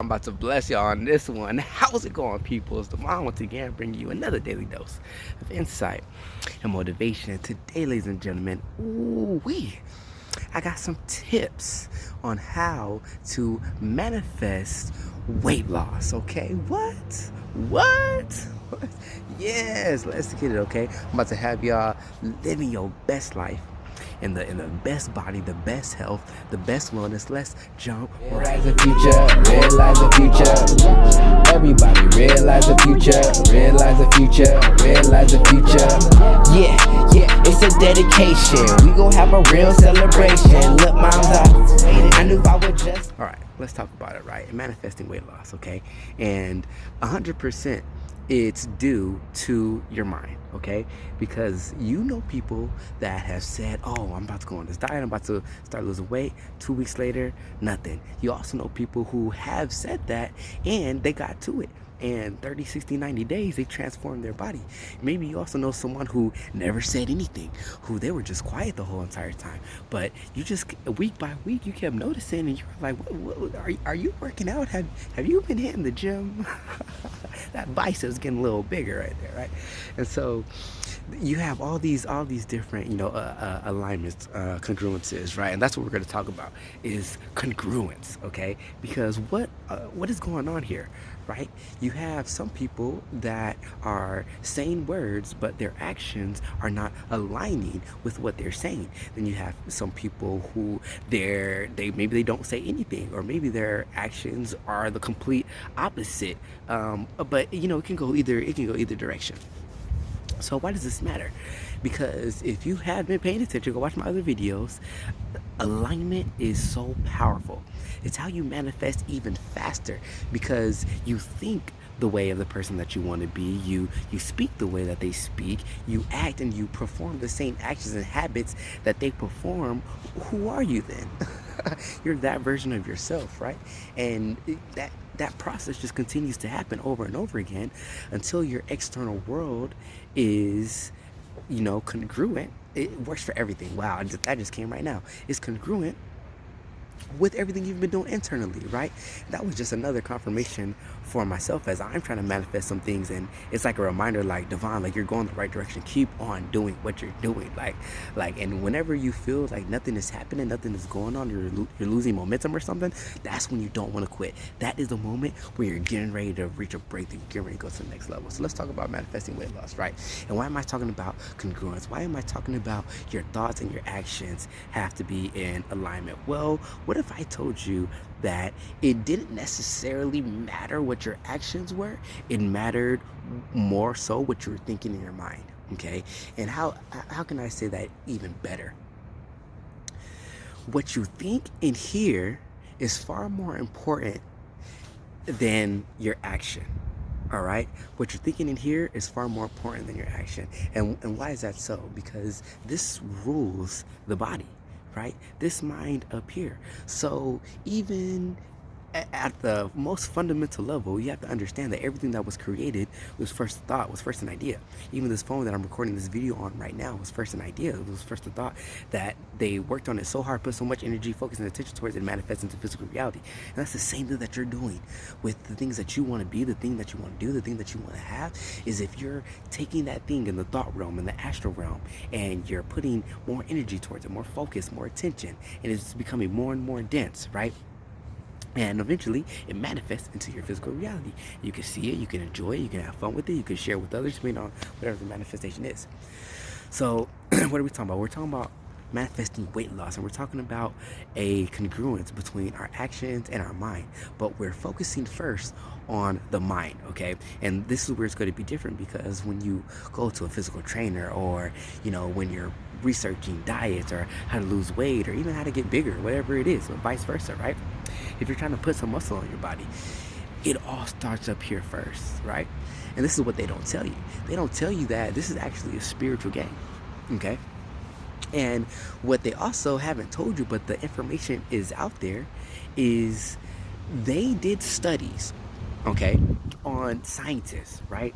I'm about to bless y'all on this one. How's it going, people? It's the mom once again bringing you another daily dose of insight and motivation. And today, ladies and gentlemen, I got some tips on how to manifest weight loss. Okay, what? Yes, let's get it. Okay, I'm about to have y'all living your best life in the best body, the best health, the best wellness. Let's jump right. Realize the future, realize the future. Everybody realize the future, realize the future, realize the future. Yeah, it's a dedication. We gon' have a real celebration. Look, moms, I knew I would just. All right, let's talk about it, right? Manifesting weight loss, okay? And 100% it's due to your mind, okay? Because you know people that have said, oh, I'm about to go on this diet, I'm about to start losing weight. 2 weeks later, nothing. You also know people who have said that and they got to it. And 30, 60, 90 days, they transformed their body. Maybe you also know someone who never said anything, who they were just quiet the whole entire time. But you just, week by week, you kept noticing and you were like, what are you working out? Have you been hitting the gym? That bicep's getting a little bigger right there, right? And so you have all these different, alignments, congruences, right? And that's what we're going to talk about is congruence, okay? Because what is going on here, right? You have some people that are saying words, but their actions are not aligning with what they're saying. Then you have some people who maybe they don't say anything, or maybe their actions are the complete opposite. But it can go either direction. So why does this matter? Because if you have been paying attention, go watch my other videos. Alignment is so powerful. It's how you manifest even faster, because you think the way of the person that you want to be, you speak the way that they speak, you act and you perform the same actions and habits that they perform. Who are you then? You're that version of yourself, right? And that process just continues to happen over and over again until your external world is congruent. It works for everything. Wow, that just came right now. It's congruent with everything you've been doing internally, right? That was just another confirmation for myself as I'm trying to manifest some things, and it's like a reminder, like, Devon, like, you're going the right direction. Keep on doing what you're doing, and whenever you feel like nothing is happening, nothing is going on, you're losing momentum or something, that's when you don't want to quit. That is the moment where you're getting ready to reach a breakthrough, getting ready to go to the next level. So let's talk about manifesting weight loss, right? And why am I talking about congruence? Why am I talking about your thoughts and your actions have to be in alignment? Well, what if I told you that it didn't necessarily matter what your actions were? It mattered more so what you were thinking in your mind, okay? And how can I say that even better? What you think in here is far more important than your action. All right, what you're thinking in here is far more important than your action. And why is that so? Because this rules the body, right? This mind up here. So even at the most fundamental level, you have to understand that everything that was created was first a thought, was first an idea. Even this phone that I'm recording this video on right now was first an idea. It was first a thought that they worked on it so hard, put so much energy, focus, and attention towards it, manifests into physical reality. And that's the same thing that you're doing with the things that you want to be, the thing that you want to do, the thing that you want to have. Is if you're taking that thing in the thought realm, in the astral realm, and you're putting more energy towards it, more focus, more attention, and it's becoming more and more dense, right? And eventually it manifests into your physical reality. You can see it, you can enjoy it, you can have fun with it, you can share with others, depending on whatever the manifestation is. So what are we talking about? We're talking about manifesting weight loss, and we're talking about a congruence between our actions and our mind. But we're focusing first on the mind, okay? And this is where it's going to be different, because when you go to a physical trainer, or when you're researching diets or how to lose weight or even how to get bigger, whatever it is, or vice versa, right? If you're trying to put some muscle on your body, it all starts up here first, right? And this is what they don't tell you. They don't tell you that this is actually a spiritual game, okay? And what they also haven't told you, but the information is out there, is they did studies, okay, on scientists, right?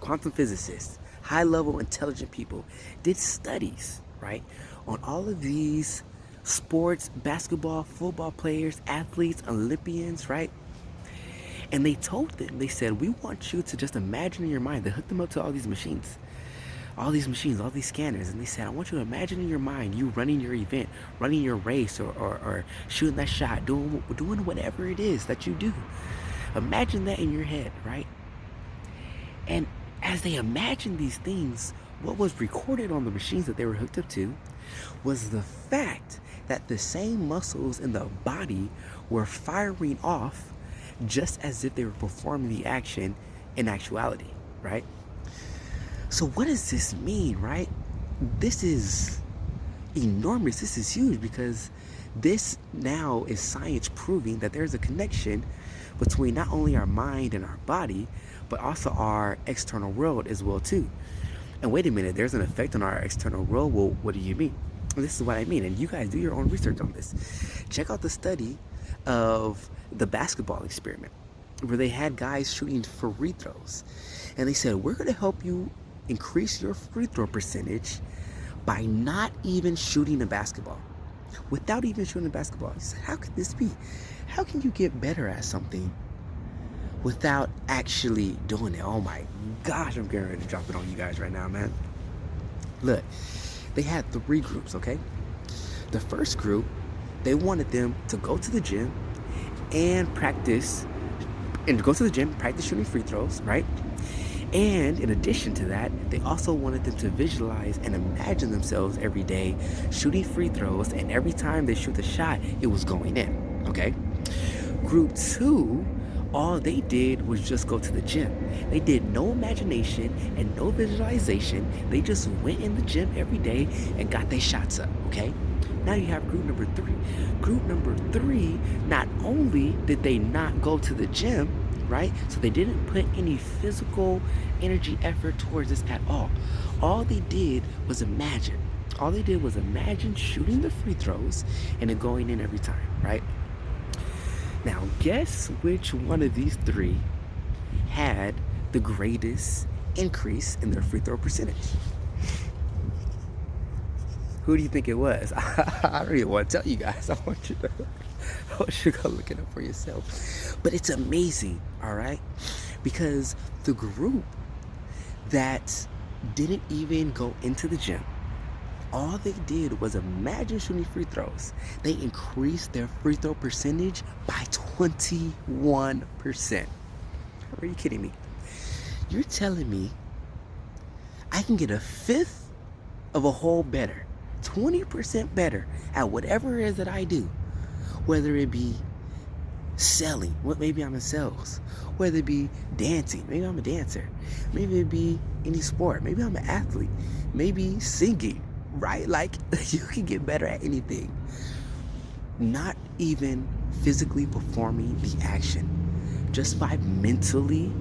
Quantum physicists, high-level intelligent people did studies, right, on all of these sports, basketball, football players, athletes, Olympians, right? And they told them, they said, we want you to just imagine in your mind. They hooked them up to all these machines, all these scanners. And they said, I want you to imagine in your mind you running your event, running your race, or shooting that shot, doing whatever it is that you do. Imagine that in your head, right? And as they imagined these things, what was recorded on the machines that they were hooked up to was the fact that the same muscles in the body were firing off just as if they were performing the action in actuality, right? So what does this mean, right? This is enormous. This is huge, because this now is science proving that there's a connection between not only our mind and our body, but also our external world as well too. And wait a minute, there's an effect on our external world. Well, what do you mean? This is what I mean, and you guys do your own research on this. Check out the study of the basketball experiment, where they had guys shooting free throws, and they said, we're going to help you increase your free throw percentage by not even shooting a basketball. Without even shooting a basketball. He said, how could this be? How can you get better at something without actually doing it? Oh my gosh, I'm getting ready to drop it on you guys right now, man. Look, they had 3 groups, okay? The first group, they wanted them to go to the gym and practice shooting free throws, right? And in addition to that, they also wanted them to visualize and imagine themselves every day shooting free throws, and every time they shoot the shot, it was going in, okay? Group 2, all they did was just go to the gym. They did no imagination and no visualization. They just went in the gym every day and got their shots up, okay? Now you have group number 3. Group number 3, not only did they not go to the gym, right? So they didn't put any physical energy effort towards this at all. All they did was imagine. All they did was imagine shooting the free throws and it going in every time, right? Now, guess which one of these 3 had the greatest increase in their free throw percentage? Who do you think it was? I don't even want to tell you guys. I want you to go look it up for yourself. But it's amazing, all right? Because the group that didn't even go into the gym, all they did was imagine shooting free throws. They increased their free throw percentage by 21%. Are you kidding me? You're telling me I can get a fifth of a whole better, 20% better at whatever it is that I do, whether it be selling, maybe I'm in sales, whether it be dancing, maybe I'm a dancer, maybe it be any sport, maybe I'm an athlete, maybe singing, right? Like, you can get better at anything, not even physically performing the action, just by mentally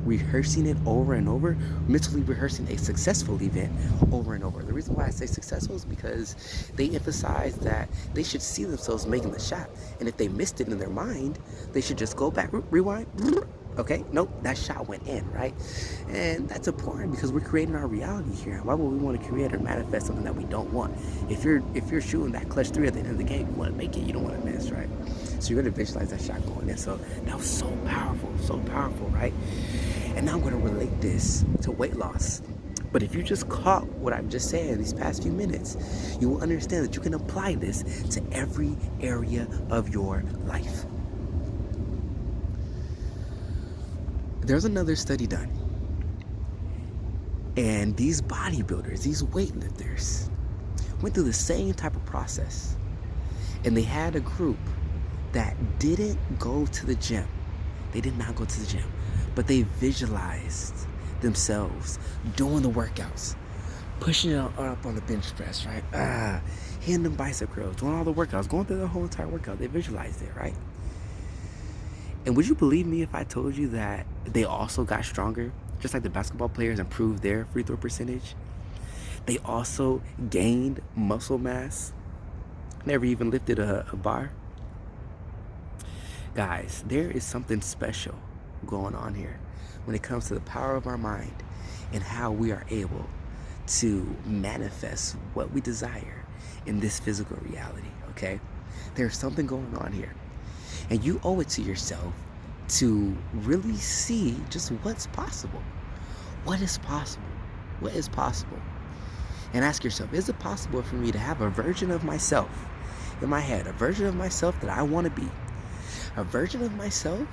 rehearsing it over and over, mentally rehearsing a successful event over and over. The reason why I say successful is because they emphasize that they should see themselves making the shot, and if they missed it in their mind, they should just go back, rewind, okay, nope, that shot went in, right? And that's important because we're creating our reality here. Why would we want to create or manifest something that we don't want? If you're shooting that clutch 3 at the end of the game, you want to make it, you don't want to miss, right? So you're going to visualize that shot going in. So that was so powerful, right? And now I'm going to relate this to weight loss. But if you just caught what I'm just saying these past few minutes, you will understand that you can apply this to every area of your life. There's another study done. And these bodybuilders, these weightlifters, went through the same type of process. And they had a group that didn't go to the gym. They did not go to the gym, but they visualized themselves doing the workouts, pushing it up on the bench press, right? Hitting them bicep curls, doing all the workouts, going through the whole entire workout. They visualized it, right? And would you believe me if I told you that they also got stronger, just like the basketball players improved their free throw percentage? They also gained muscle mass, never even lifted a bar. Guys, there is something special going on here when it comes to the power of our mind and how we are able to manifest what we desire in this physical reality, okay? There's something going on here. And you owe it to yourself to really see just what's possible. What is possible? What is possible? And ask yourself, is it possible for me to have a version of myself in my head, a version of myself that I want to be, a version of myself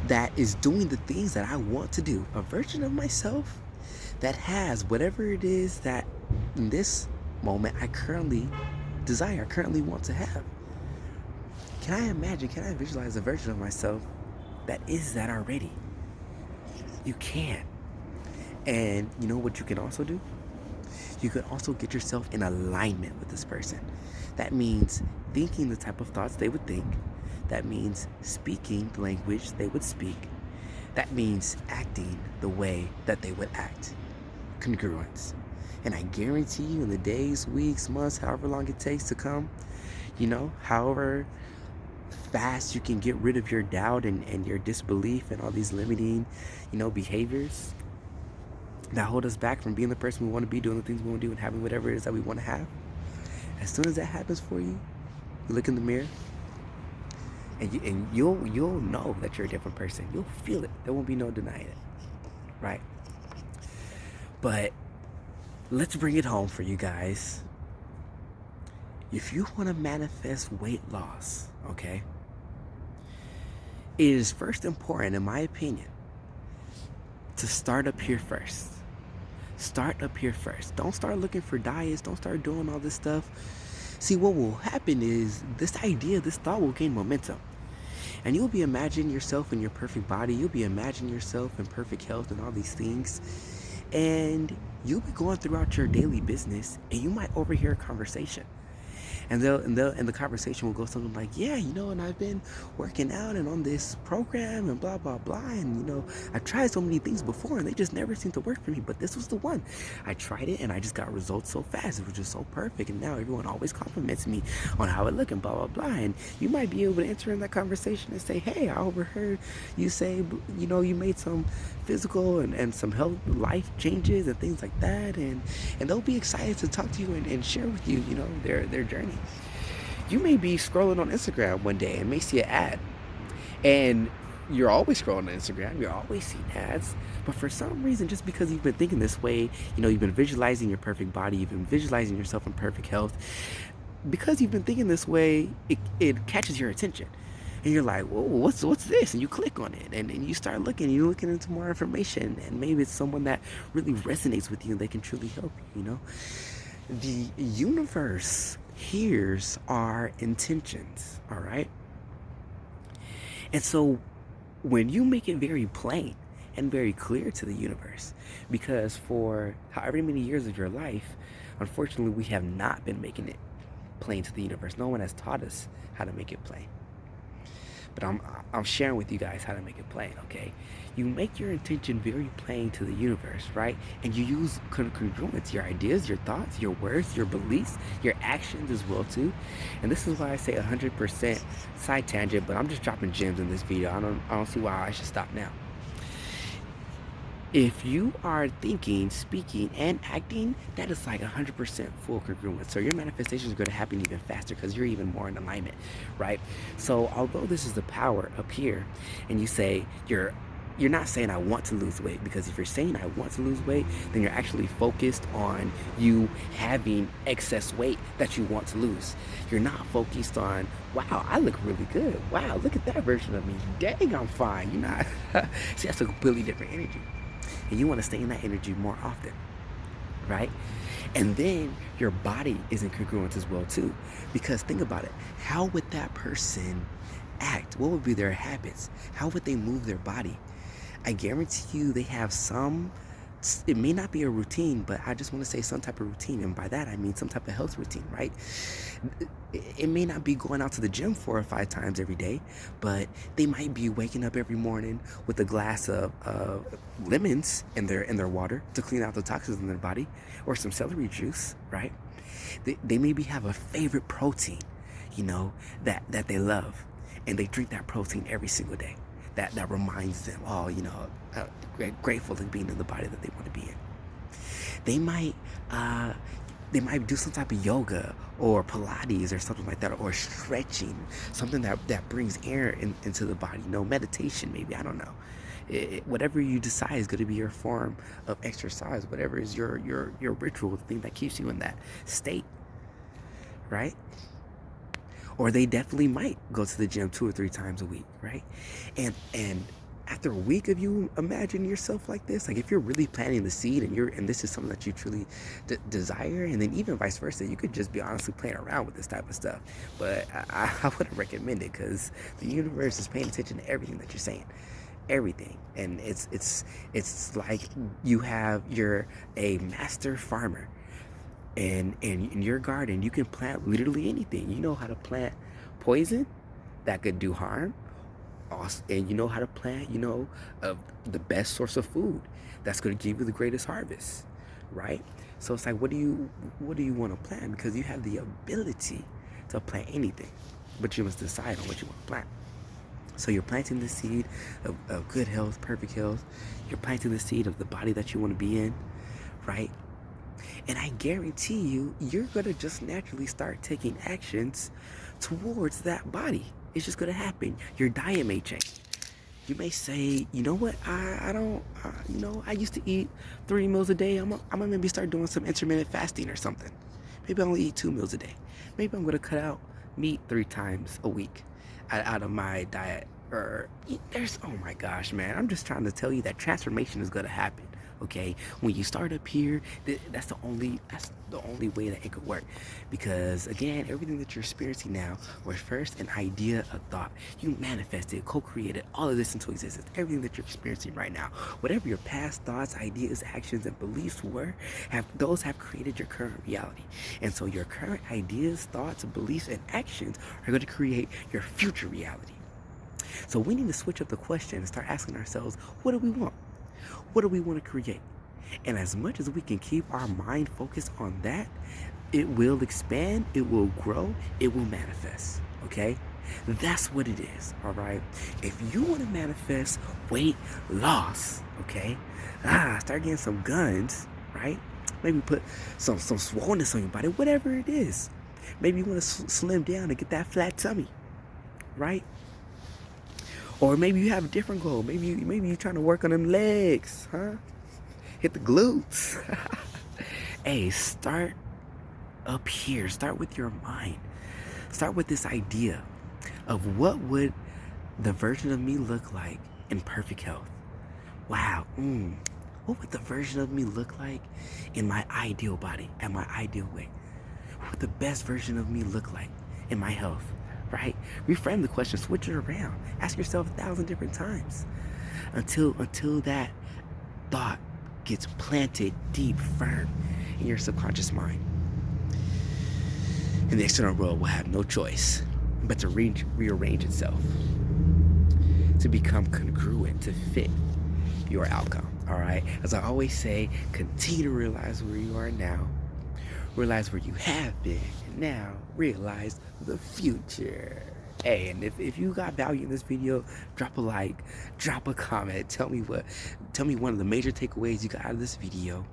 that is doing the things that I want to do, a version of myself that has whatever it is that in this moment I currently desire, currently want to have? Can I visualize a version of myself that is that already? You can. And you know what you can also do? You could also get yourself in alignment with this person. That means thinking the type of thoughts they would think. That means speaking the language they would speak. That means acting the way that they would act. Congruence. And I guarantee you, in the days, weeks, months, however long it takes to come, however fast you can get rid of your doubt and your disbelief and all these limiting, behaviors that hold us back from being the person we want to be, doing the things we want to do, and having whatever it is that we want to have. As soon as that happens for you, you look in the mirror, and you'll know that you're a different person. You'll feel it. There won't be no denying it, right? But let's bring it home for you guys. If you want to manifest weight loss, okay, it is first important, in my opinion, to start up here first. Start up here first. Don't start looking for diets. Don't start doing all this stuff. See, what will happen is this thought will gain momentum. And you'll be imagining yourself in your perfect body. You'll be imagining yourself in perfect health and all these things. And you'll be going throughout your daily business, and you might overhear a conversation. And the conversation will go something like, yeah, and I've been working out and on this program and blah, blah, blah. And, I tried so many things before and they just never seemed to work for me. But this was the one. I tried it and I just got results so fast. It was just so perfect. And now everyone always compliments me on how it looked and blah, blah, blah. And you might be able to enter in that conversation and say, hey, I overheard you say, you made some physical and some health life changes and things like that. And they'll be excited to talk to you and share with you, their journey. You may be scrolling on Instagram one day and may see an ad, and you're always scrolling on Instagram, you're always seeing ads, but for some reason, just because you've been thinking this way, you've been visualizing your perfect body, you've been visualizing yourself in perfect health, because you've been thinking this way, it catches your attention. And you're like, whoa, what's this? And you click on it, and you start looking, you're looking into more information, and maybe it's someone that really resonates with you and they can truly help you, The universe hears our intentions, all right? And so when you make it very plain and very clear to the universe, because for however many years of your life, unfortunately, we have not been making it plain to the universe. No one has taught us how to make it plain. But I'm sharing with you guys how to make it plain, okay? You make your intention very plain to the universe, right? And you use congruence, your ideas, your thoughts, your words, your beliefs, your actions as well too. And this is why I say 100% side tangent, but I'm just dropping gems in this video. I don't see why I should stop now. If you are thinking, speaking, and acting, that is like 100% full congruence. So your manifestations are going to happen even faster because you're even more in alignment, right? So although this is the power up here, and you say you're not saying I want to lose weight, because if you're saying I want to lose weight, then you're actually focused on you having excess weight that you want to lose. You're not focused on, wow, I look really good. Wow, look at that version of me. Dang, I'm fine. You're not. See, that's a completely different energy. And you want to stay in that energy more often, right? And then your body is in congruence as well too. Because think about it. How would that person act? What would be their habits? How would they move their body? I guarantee you they have some, it may not be a routine, but I just want to say some type of routine. And by that, I mean some type of health routine, right? It may not be going out to the gym 4 or 5 times every day, but they might be waking up every morning with a glass of lemons in their water to clean out the toxins in their body, or some celery juice, right? They maybe have a favorite protein, that they love, and they drink that protein every single day. That reminds them, grateful to being in the body that they want to be in. They might They might do some type of yoga or Pilates or something like that, or stretching, something that brings air into the body. Meditation maybe, I don't know. Whatever you decide is going to be your form of exercise, whatever is your ritual, the thing that keeps you in that state, right? Or they definitely might go to the gym 2 or 3 times a week, right? And after a week of you imagine yourself like this, like if you're really planting the seed and this is something that you truly desire, and then even vice versa, you could just be honestly playing around with this type of stuff. But I wouldn't recommend it, because the universe is paying attention to everything that you're saying. Everything. And it's like you're a master farmer, and in your garden you can plant literally anything. You know how to plant poison that could do harm, and you know how to plant the best source of food that's going to give you the greatest harvest, right? So it's like, what do you want to plant? Because you have the ability to plant anything, but you must decide on what you want to plant. So you're planting the seed of good health, perfect health. You're planting the seed of the body that you want to be in, right? And I guarantee you're going to just naturally start taking actions towards that body. It's just going to happen. Your diet may change. You may say, you know what, I don't, I used to eat 3 meals a day. I'm gonna maybe start doing some intermittent fasting or something. Maybe I only eat 2 meals a day. Maybe I'm going to cut out meat 3 times a week out of my diet. Or oh my gosh, man, I'm just trying to tell you that transformation is going to happen. Okay, when you start up here, that's the only way that it could work. Because again, everything that you're experiencing now was first an idea, a thought. You manifested, co-created all of this into existence. Everything that you're experiencing right now, whatever your past thoughts, ideas, actions, and beliefs were, have created your current reality. And so your current ideas, thoughts, beliefs, and actions are going to create your future reality. So we need to switch up the question and start asking ourselves, what do we want? What do we want to create? And as much as we can keep our mind focused on that, it will expand, it will grow, it will manifest, okay? That's what it is, all right? If you want to manifest weight loss, okay? Start getting some guns, right? Maybe put some swollenness on your body, whatever it is. Maybe you want to slim down and get that flat tummy, right? Or maybe you have a different goal. Maybe you're trying to work on them legs, huh? Hit the glutes. Hey, start up here. Start with your mind. Start with this idea of what would the version of me look like in perfect health. Wow. What would the version of me look like in my ideal body, at my ideal weight? What would the best version of me look like in my health? Right? Reframe the question, switch it around. Ask yourself 1,000 different times until that thought gets planted deep, firm in your subconscious mind. And the external world will have no choice but to rearrange itself to become congruent, to fit your outcome. All right? As I always say, continue to realize where you are now. Realize where you have been, and now realize the future. Hey, and if you got value in this video, drop a like, drop a comment, tell me one of the major takeaways you got out of this video,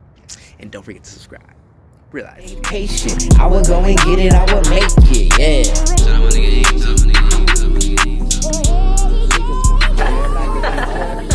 and don't forget to subscribe. Realize. Patient, I would go and get it, I would make it, yeah.